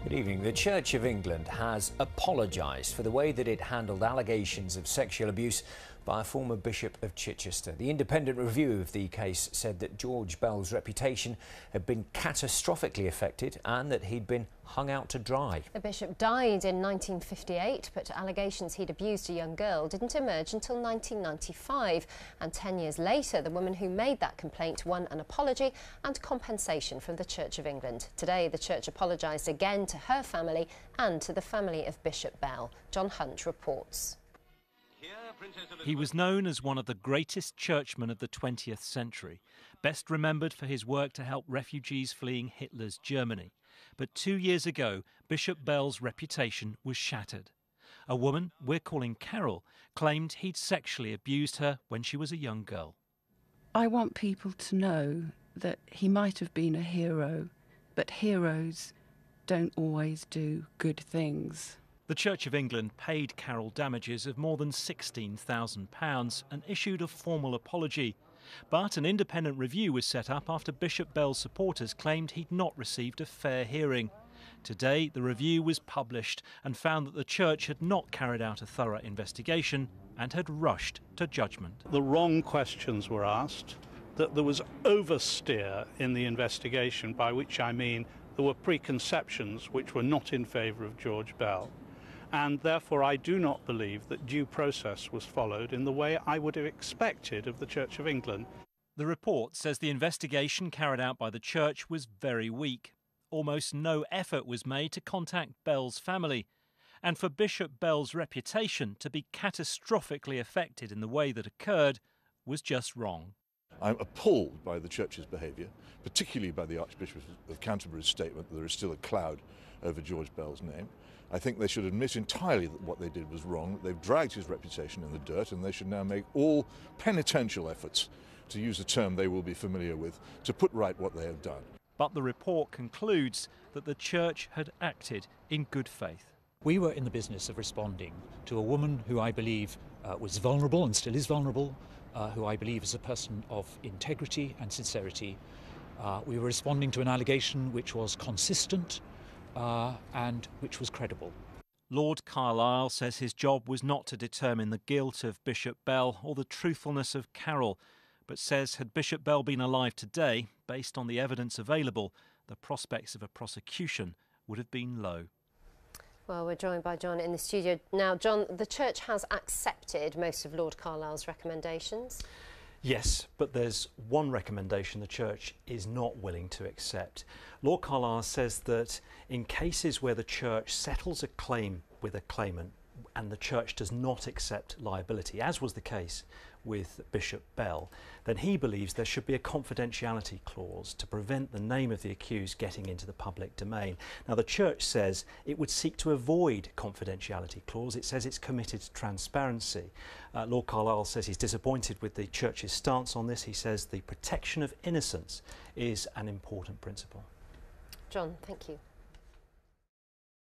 Good evening. The Church of England has apologised for the way that it handled allegations of sexual abuse by a former Bishop of Chichester. The independent review of the case said that George Bell's reputation had been catastrophically affected and that he'd been hung out to dry. The bishop died in 1958, but allegations he'd abused a young girl didn't emerge until 1995. And 10 years later, the woman who made that complaint won an apology and compensation from the Church of England. Today, the Church apologised again to her family and to the family of Bishop Bell. John Hunt reports. He was known as one of the greatest churchmen of the 20th century, best remembered for his work to help refugees fleeing Hitler's Germany. But 2 years ago, Bishop Bell's reputation was shattered. A woman we're calling Carol claimed he'd sexually abused her when she was a young girl. I want people to know that he might have been a hero, but heroes don't always do good things. The Church of England paid Carol damages of more than £16,000 and issued a formal apology. But an independent review was set up after Bishop Bell's supporters claimed he'd not received a fair hearing. Today, the review was published and found that the Church had not carried out a thorough investigation and had rushed to judgment. The wrong questions were asked, that there was oversteer in the investigation, by which I mean there were preconceptions which were not in favour of George Bell. And therefore I do not believe that due process was followed in the way I would have expected of the Church of England. The report says the investigation carried out by the Church was very weak. Almost no effort was made to contact Bell's family. And for Bishop Bell's reputation to be catastrophically affected in the way that occurred was just wrong. I'm appalled by the Church's behaviour, particularly by the Archbishop of Canterbury's statement that there is still a cloud over George Bell's name. I think they should admit entirely that what they did was wrong, that they've dragged his reputation in the dirt, and they should now make all penitential efforts, to use a term they will be familiar with, to put right what they have done. But the report concludes that the Church had acted in good faith. We were in the business of responding to a woman who I believe was vulnerable and still is vulnerable, who I believe is a person of integrity and sincerity. We were responding to an allegation which was consistent and which was credible. Lord Carlisle says his job was not to determine the guilt of Bishop Bell or the truthfulness of Carol, but says had Bishop Bell been alive today, based on the evidence available, the prospects of a prosecution would have been low. Well, we're joined by John in the studio. Now, John, the Church has accepted most of Lord Carlisle's recommendations. Yes, but there's one recommendation the Church is not willing to accept. Lord Carlisle says that in cases where the Church settles a claim with a claimant and the Church does not accept liability, as was the case with Bishop Bell, then he believes there should be a confidentiality clause to prevent the name of the accused getting into the public domain. Now, the Church says it would seek to avoid confidentiality clause. It says it's committed to transparency. Lord Carlisle says he's disappointed with the Church's stance on this. He says the protection of innocence is an important principle. John, thank you.